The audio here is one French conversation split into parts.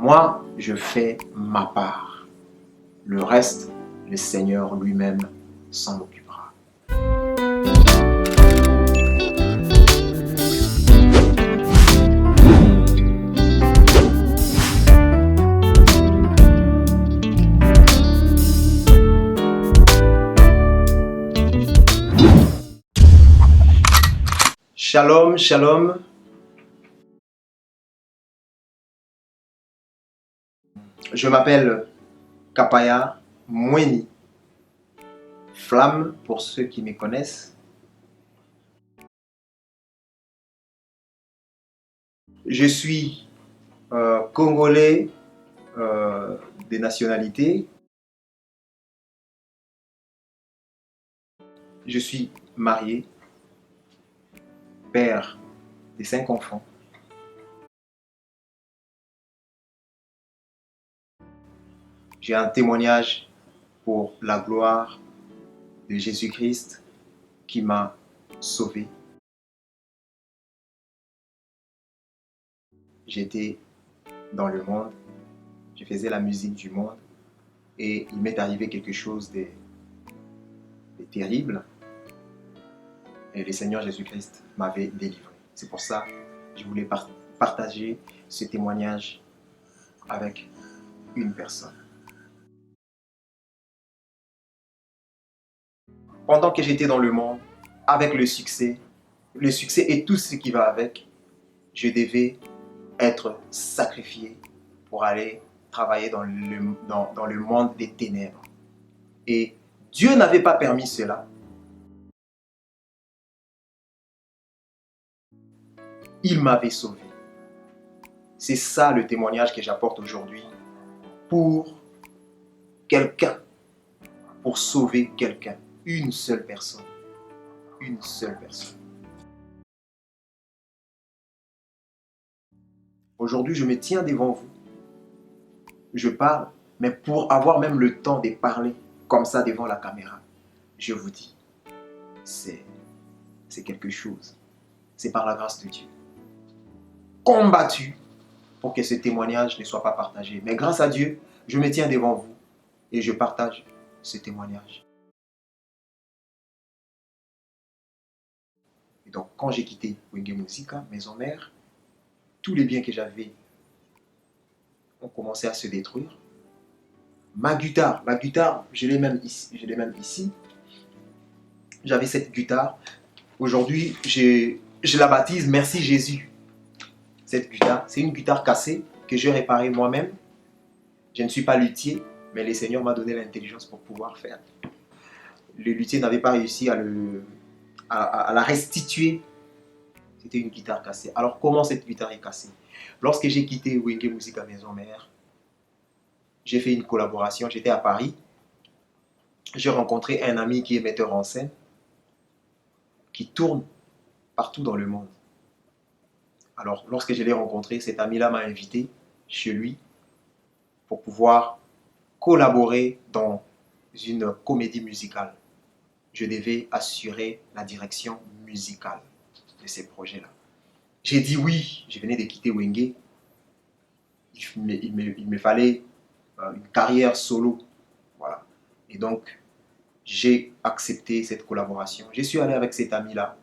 Moi, je fais ma part. Le reste, le Seigneur lui-même s'en occupera. Shalom, shalom. Je m'appelle Kapaya Mweni. Flamme pour ceux qui me connaissent. Je suis congolais des nationalités. Je suis marié, père de 5 enfants. J'ai un témoignage pour la gloire de Jésus-Christ qui m'a sauvé. J'étais dans le monde, je faisais la musique du monde et il m'est arrivé quelque chose de terrible et le Seigneur Jésus-Christ m'avait délivré. C'est pour ça que je voulais partager ce témoignage avec une personne. Pendant que j'étais dans le monde, avec le succès et tout ce qui va avec, je devais être sacrifié pour aller travailler dans le monde des ténèbres. Et Dieu n'avait pas permis cela. Il m'avait sauvé. C'est ça le témoignage que j'apporte aujourd'hui pour quelqu'un, pour sauver quelqu'un, une seule personne. Une seule personne. Aujourd'hui, je me tiens devant vous. Je parle, mais pour avoir même le temps de parler comme ça devant la caméra, je vous dis, c'est quelque chose. C'est par la grâce de Dieu. Combattu pour que ce témoignage ne soit pas partagé. Mais grâce à Dieu, je me tiens devant vous et je partage ce témoignage. Et donc, quand j'ai quitté Wenge Musica, maison mère, tous les biens que j'avais ont commencé à se détruire. Ma guitare, je l'ai même ici. J'avais cette guitare. Aujourd'hui, je la baptise Merci Jésus. Cette guitare, c'est une guitare cassée que j'ai réparée moi-même. Je ne suis pas luthier, mais le Seigneur m'a donné l'intelligence pour pouvoir faire. Le luthier n'avait pas réussi à la restituer. C'était une guitare cassée. Alors comment cette guitare est cassée? Lorsque j'ai quitté Wenge Musica maison mère, j'ai fait une collaboration. J'étais à Paris. J'ai rencontré un ami qui est metteur en scène, qui tourne partout dans le monde. Alors, lorsque je l'ai rencontré, cet ami-là m'a invité chez lui pour pouvoir collaborer dans une comédie musicale. Je devais assurer la direction musicale de ces projets-là. J'ai dit oui, je venais de quitter Wenge. Il me fallait une carrière solo. Voilà. Et donc, j'ai accepté cette collaboration. Je suis allé avec cet ami-là.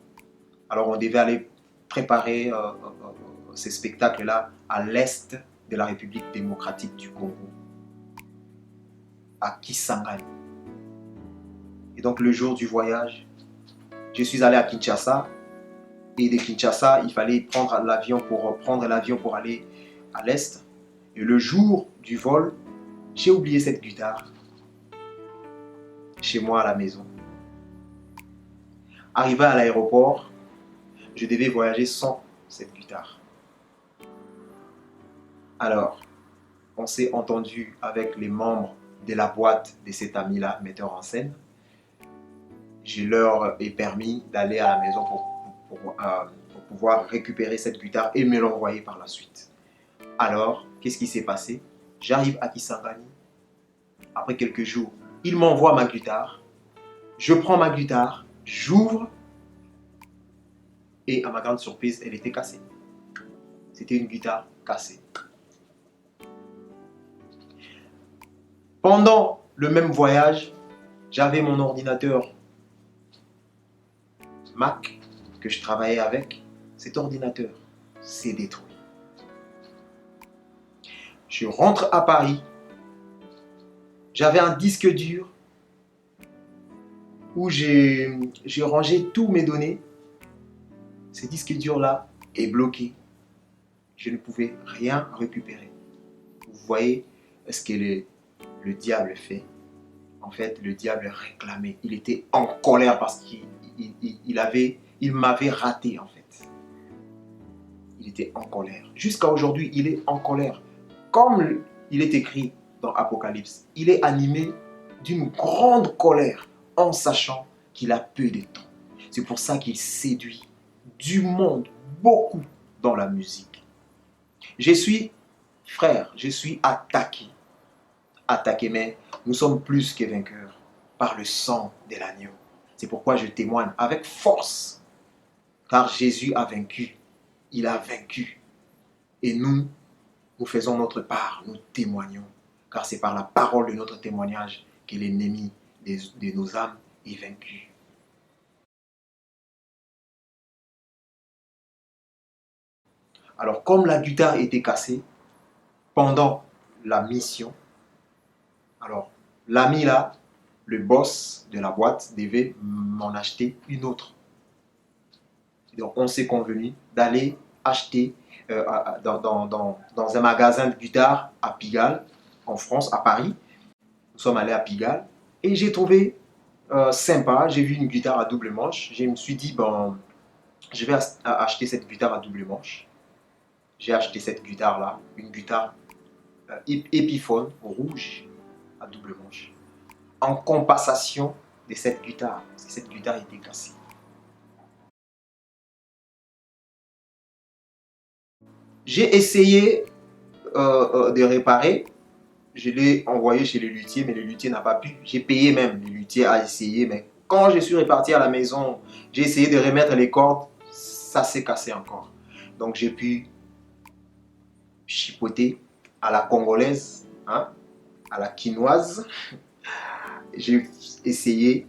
Alors, on devait aller préparer ces spectacles-là à l'est de la République démocratique du Congo, à Kisangani. Et donc, le jour du voyage, je suis allé à Kinshasa. Et de Kinshasa, il fallait prendre l'avion pour aller à l'est. Et le jour du vol, j'ai oublié cette guitare chez moi à la maison. Arrivé à l'aéroport, je devais voyager sans cette guitare. Alors, on s'est entendu avec les membres de la boîte de cet ami-là, metteur en scène. Je leur ai permis d'aller à la maison pour pouvoir récupérer cette guitare et me l'envoyer par la suite. Alors, qu'est-ce qui s'est passé? J'arrive à Kisangani. Après quelques jours, il m'envoie ma guitare. Je prends ma guitare, j'ouvre et à ma grande surprise, elle était cassée. C'était une guitare cassée. Pendant le même voyage, j'avais mon ordinateur Mac que je travaillais avec. Cet ordinateur s'est détruit. Je rentre à Paris. J'avais un disque dur où j'ai rangé tous mes données. Ce disque dur-là est bloqué. Je ne pouvais rien récupérer. Vous voyez ce que le diable fait. En fait, le diable réclamait. Il était en colère parce qu'il m'avait raté en fait. Il était en colère. Jusqu'à aujourd'hui, il est en colère. Comme il est écrit dans Apocalypse, il est animé d'une grande colère en sachant qu'il a peu de temps. C'est pour ça qu'il séduit du monde beaucoup dans la musique. Je suis, frère, je suis attaqué. Attaqué, mais nous sommes plus que vainqueurs par le sang de l'agneau. C'est pourquoi je témoigne avec force, car Jésus a vaincu. Il a vaincu. Et nous faisons notre part, nous témoignons, car c'est par la parole de notre témoignage que l'ennemi de nos âmes est vaincu. Alors, comme la guitare était cassée pendant la mission, alors l'ami là, le boss de la boîte, devait m'en acheter une autre. Donc, on s'est convenu d'aller acheter dans un magasin de guitare à Pigalle, en France, à Paris. Nous sommes allés à Pigalle et j'ai trouvé sympa. J'ai vu une guitare à double manche. Je me suis dit, bon, je vais acheter cette guitare à double manche. J'ai acheté cette guitare-là, une guitare Epiphone rouge à double manche, en compensation de cette guitare, parce que cette guitare était cassée. J'ai essayé de réparer. Je l'ai envoyé chez le luthier, mais le luthier n'a pas pu. J'ai payé même. Le luthier a essayé, mais quand je suis reparti à la maison, j'ai essayé de remettre les cordes, ça s'est cassé encore. Donc j'ai pu chipoter à la congolaise, hein, à la quinoise. J'ai essayé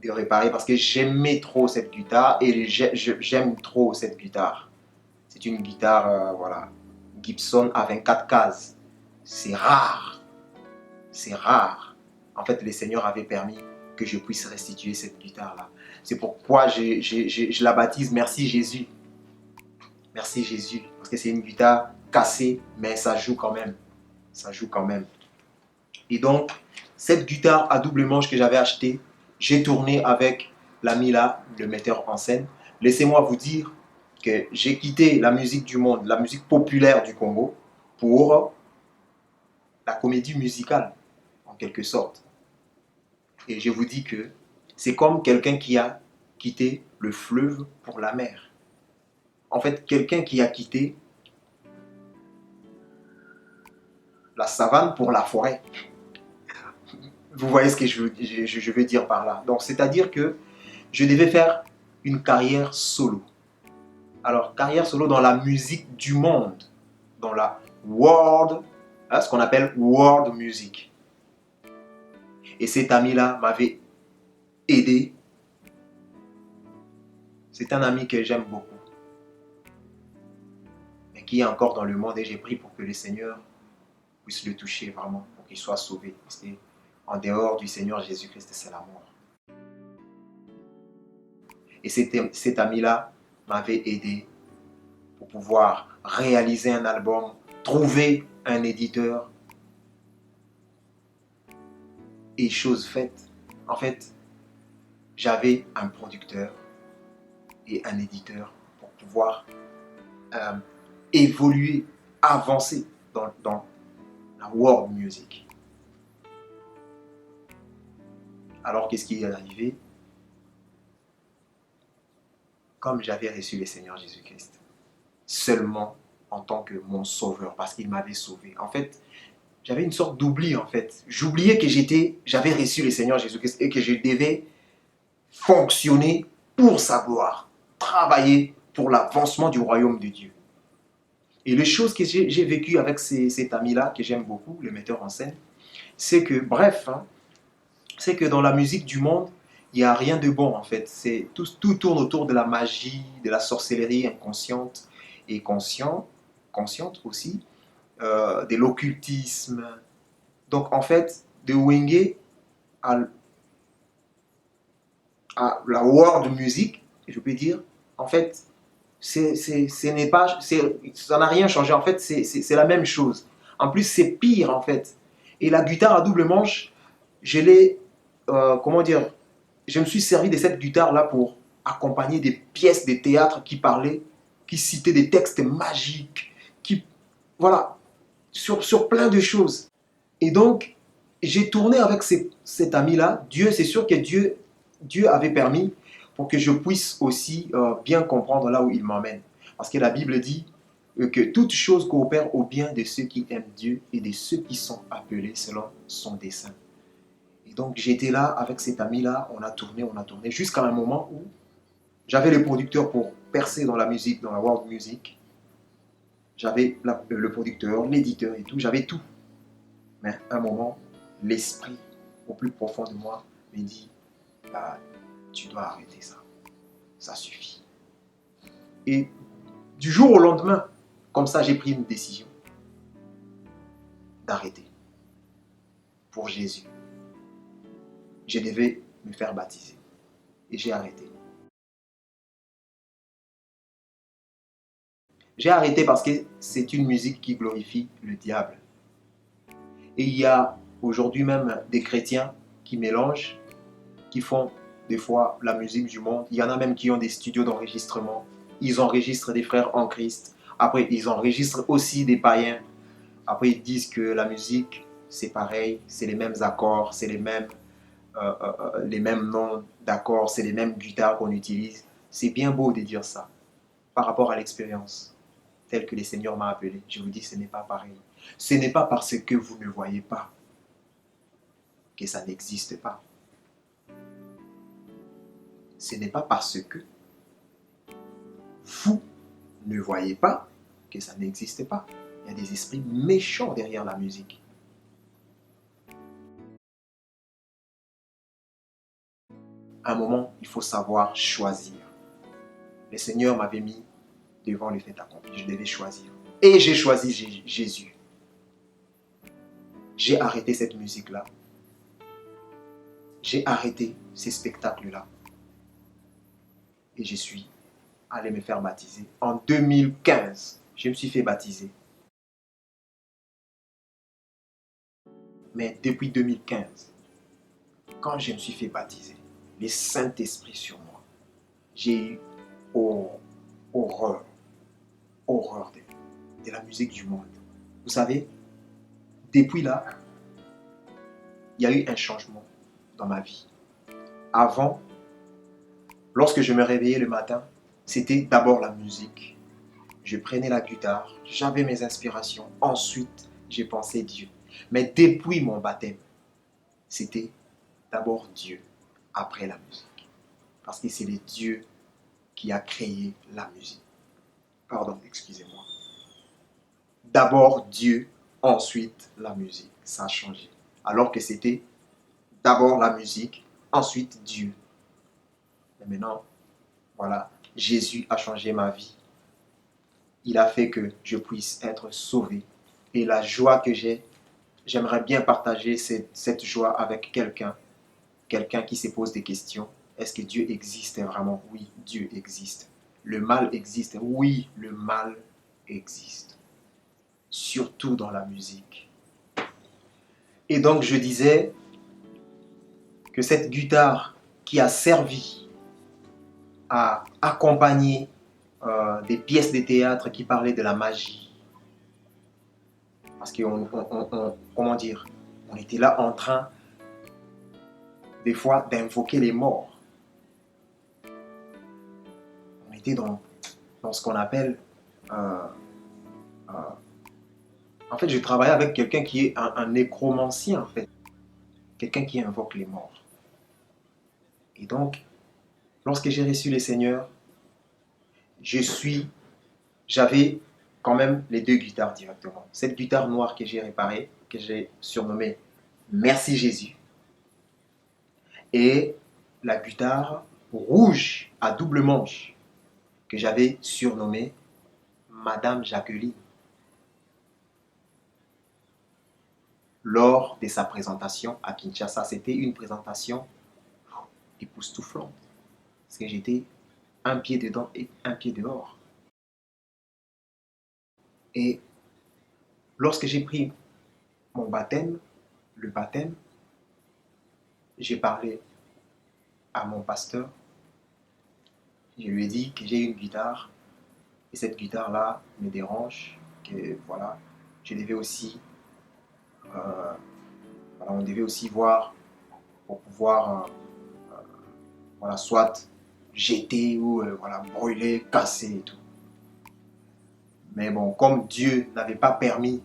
de réparer parce que j'aimais trop cette guitare et j'aime trop cette guitare. C'est une guitare, voilà, Gibson à 24 cases. C'est rare. C'est rare. En fait, le Seigneur avait permis que je puisse restituer cette guitare-là. C'est pourquoi je la baptise Merci Jésus. Merci Jésus. Parce que c'est une guitare cassée, mais ça joue quand même. Ça joue quand même. Et donc, cette guitare à double manche que j'avais achetée, j'ai tourné avec l'ami là, le metteur en scène. Laissez-moi vous dire que j'ai quitté la musique du monde, la musique populaire du Congo, pour la comédie musicale, en quelque sorte. Et je vous dis que c'est comme quelqu'un qui a quitté le fleuve pour la mer. En fait, quelqu'un qui a quitté la savane pour la forêt. Vous voyez ce que je veux dire par là. Donc, c'est-à-dire que je devais faire une carrière solo. Alors, carrière solo dans la musique du monde, dans la world, hein, ce qu'on appelle world music. Et cet ami-là m'avait aidé. C'est un ami que j'aime beaucoup, mais qui est encore dans le monde et j'ai prié pour que le Seigneur puisse le toucher vraiment, pour qu'il soit sauvé. Parce que en dehors du Seigneur Jésus-Christ, c'est la mort. Et cet ami-là m'avait aidé pour pouvoir réaliser un album, trouver un éditeur. Et chose faite, en fait, j'avais un producteur et un éditeur pour pouvoir évoluer, avancer dans la world music. Alors, qu'est-ce qui est arrivé? Comme j'avais reçu le Seigneur Jésus-Christ, seulement en tant que mon sauveur, parce qu'il m'avait sauvé. En fait, j'avais une sorte d'oubli, en fait. J'oubliais que j'avais reçu le Seigneur Jésus-Christ et que je devais fonctionner pour sa gloire, travailler pour l'avancement du royaume de Dieu. Et les choses que j'ai vécues avec cet ami-là, que j'aime beaucoup, le metteur en scène, c'est que, bref, hein, c'est que dans la musique du monde, il n'y a rien de bon en fait. Tout tourne autour de la magie, de la sorcellerie inconsciente et consciente aussi, de l'occultisme. Donc en fait, de Wenge à, à la world music, je peux dire, en fait, ce n'est pas, ça n'a rien changé. En fait, c'est la même chose. En plus, c'est pire en fait. Et la guitare à double manche, je l'ai, comment dire, je me suis servi de cette guitare-là pour accompagner des pièces de théâtre qui parlaient, qui citaient des textes magiques, qui, voilà, sur plein de choses. Et donc, j'ai tourné avec cet ami-là. Dieu, c'est sûr que Dieu avait permis pour que je puisse aussi bien comprendre là où il m'emmène. Parce que la Bible dit que toute chose coopère au bien de ceux qui aiment Dieu et de ceux qui sont appelés selon son dessein. Et donc, j'étais là avec cet ami-là, on a tourné, jusqu'à un moment où j'avais les producteurs pour percer dans la musique, dans la world music. J'avais le producteur, l'éditeur et tout, j'avais tout. Mais à un moment, l'esprit au plus profond de moi me dit, bah, tu dois arrêter ça, ça suffit. Et du jour au lendemain, comme ça, j'ai pris une décision d'arrêter pour Jésus. Je devais me faire baptiser et j'ai arrêté. J'ai arrêté parce que c'est une musique qui glorifie le diable. Et il y a aujourd'hui même des chrétiens qui mélangent, qui font des fois la musique du monde. Il y en a même qui ont des studios d'enregistrement. Ils enregistrent des frères en Christ. Après, ils enregistrent aussi des païens. Après, ils disent que la musique, c'est pareil, c'est les mêmes accords, c'est les mêmes noms d'accords, c'est les mêmes guitares qu'on utilise. C'est bien beau de dire ça par rapport à l'expérience telle que le Seigneur m'a appelé. Je vous dis, ce n'est pas pareil. Ce n'est pas parce que vous ne voyez pas que ça n'existe pas. Ce n'est pas parce que vous ne voyez pas que ça n'existe pas. Il y a des esprits méchants derrière la musique. À un moment, il faut savoir choisir. Le Seigneur m'avait mis devant le fait accompli. Je devais choisir. Et j'ai choisi Jésus. J'ai arrêté cette musique-là. J'ai arrêté ces spectacles-là. Et je suis allé me faire baptiser. En 2015, je me suis fait baptiser. Mais depuis 2015, quand je me suis fait baptiser, le Saint-Esprit sur moi, j'ai eu horreur, horreur de la musique du monde. Vous savez, depuis là, il y a eu un changement dans ma vie. Avant, lorsque je me réveillais le matin, c'était d'abord la musique. Je prenais la guitare, j'avais mes inspirations. Ensuite, j'ai pensé Dieu. Mais depuis mon baptême, c'était d'abord Dieu, après la musique. Parce que c'est le Dieu qui a créé la musique. Pardon, excusez-moi. D'abord Dieu, ensuite la musique. Ça a changé. Alors que c'était d'abord la musique, ensuite Dieu. Mais maintenant, voilà, Jésus a changé ma vie. Il a fait que je puisse être sauvé. Et la joie que j'ai, j'aimerais bien partager cette joie avec quelqu'un qui se pose des questions. Est-ce que Dieu existe vraiment? Oui, Dieu existe. Le mal existe? Oui, le mal existe. Surtout dans la musique. Et donc je disais que cette guitare qui a servi à accompagner des pièces de théâtre qui parlaient de la magie, parce qu'on, comment dire, on était là en train des fois d'invoquer les morts. On était dans ce qu'on appelle euh, euh, en fait, je travaillais avec quelqu'un qui est un nécromancien, en fait. Quelqu'un qui invoque les morts. Et donc, lorsque j'ai reçu le Seigneur, j'avais quand même les deux guitares directement. Cette guitare noire que j'ai réparée, que j'ai surnommée Merci Jésus. Et la guitare rouge à double manche que j'avais surnommée Madame Jacqueline lors de sa présentation à Kinshasa. C'était une présentation époustouflante parce que j'étais un pied dedans et un pied dehors. Et lorsque j'ai pris mon baptême, le baptême, j'ai parlé à mon pasteur. Je lui ai dit que j'ai une guitare et cette guitare-là me dérange, que voilà, je devais aussi, voilà, on devait aussi voir pour pouvoir, voilà, soit jeter ou voilà, brûler, casser et tout. Mais bon, comme Dieu n'avait pas permis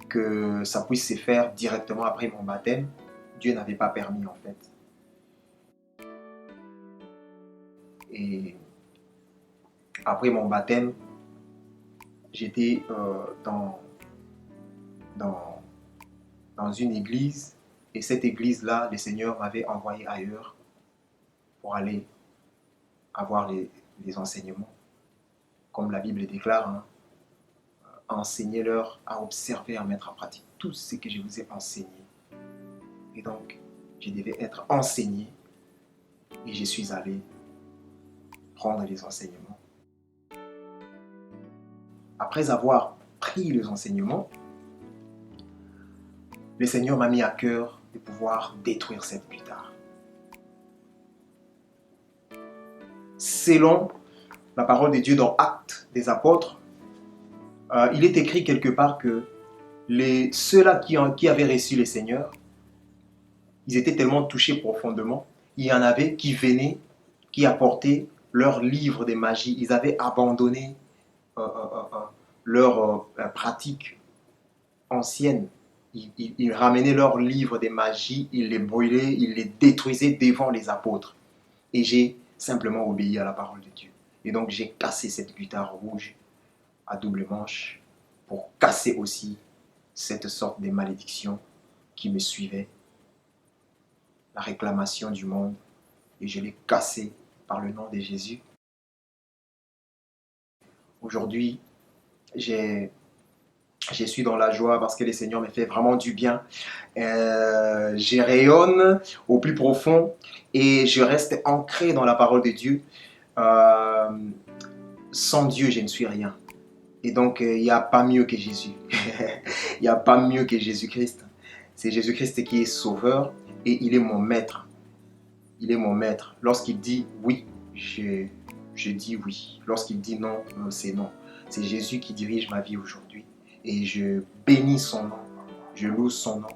que ça puisse se faire directement après mon baptême, Dieu n'avait pas permis en fait. Et après mon baptême, j'étais dans, dans une église et cette église-là, le Seigneur m'avait envoyé ailleurs pour aller avoir les enseignements. Comme la Bible déclare, hein, enseignez-leur à observer, à mettre en pratique tout ce que je vous ai enseigné. Et donc, je devais être enseigné et je suis allé prendre les enseignements. Après avoir pris les enseignements, le Seigneur m'a mis à cœur de pouvoir détruire cette guitare. Selon la parole de Dieu dans Actes des Apôtres, il est écrit quelque part que ceux-là qui avaient reçu le Seigneur, ils étaient tellement touchés profondément, il y en avait qui venaient, qui apportaient leurs livres de magie. Ils avaient abandonné leurs pratiques anciennes. Ils ramenaient leurs livres de magie, ils les brûlaient, ils les détruisaient devant les apôtres. Et j'ai simplement obéi à la parole de Dieu. Et donc j'ai cassé cette guitare rouge à double manche pour casser aussi cette sorte de malédiction qui me suivait, la réclamation du monde, et je l'ai cassé par le nom de Jésus. Aujourd'hui, je suis dans la joie parce que le Seigneur me fait vraiment du bien. Je rayonne au plus profond et je reste ancré dans la parole de Dieu. Sans Dieu, je ne suis rien. Et donc, il n'y a pas mieux que Jésus. Il n'y a pas mieux que Jésus-Christ. C'est Jésus-Christ qui est sauveur et il est mon maître. Il est mon maître. Lorsqu'il dit oui, je dis oui. Lorsqu'il dit non, c'est non. C'est Jésus qui dirige ma vie aujourd'hui. Et je bénis son nom. Je loue son nom.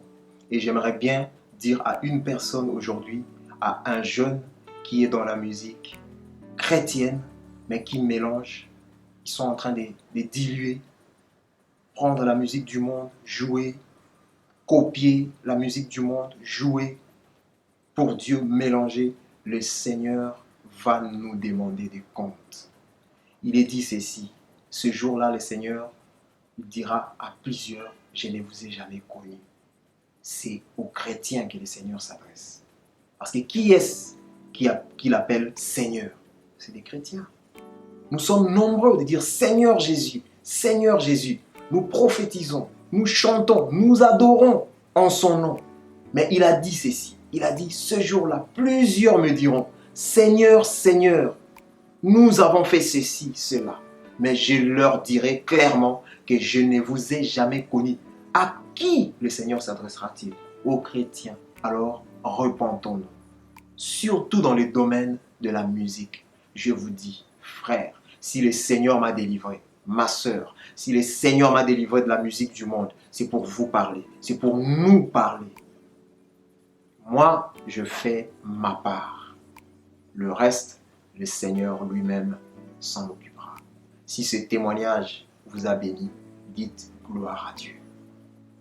Et j'aimerais bien dire à une personne aujourd'hui, à un jeune qui est dans la musique chrétienne, mais qui mélange, qui sont en train de diluer, prendre la musique du monde, jouer, copier la musique du monde, jouer pour Dieu, mélanger. Le Seigneur va nous demander des comptes. Il est dit ceci, ce jour-là, le Seigneur dira à plusieurs, je ne vous ai jamais connus. C'est aux chrétiens que le Seigneur s'adresse. Parce que qui est-ce qui l'appelle Seigneur? C'est des chrétiens. Nous sommes nombreux de dire Seigneur Jésus, Seigneur Jésus. Nous prophétisons, nous chantons, nous adorons en son nom. Mais il a dit ceci, il a dit ce jour-là, plusieurs me diront Seigneur, Seigneur, nous avons fait ceci, cela. Mais je leur dirai clairement que je ne vous ai jamais connus. À qui le Seigneur s'adressera-t-il? Aux chrétiens. Alors, repentons-nous. Surtout dans le domaine de la musique. Je vous dis, frère, si le Seigneur m'a délivré, ma sœur, si le Seigneur m'a délivré de la musique du monde, c'est pour vous parler, c'est pour nous parler. Moi, je fais ma part. Le reste, le Seigneur lui-même s'en occupera. Si ce témoignage vous a béni, dites gloire à Dieu.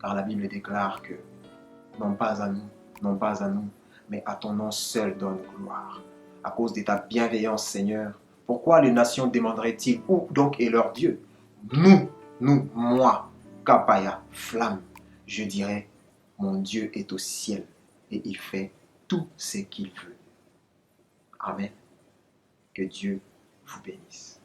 Car la Bible déclare que non pas à nous, non pas à nous, mais à ton nom seul donne gloire. À cause de ta bienveillance, Seigneur, pourquoi les nations demanderaient-ils où donc est leur Dieu? Nous, moi, Kapaya, flamme, je dirais Mon Dieu est au ciel et il fait tout ce qu'il veut. Amen. Que Dieu vous bénisse.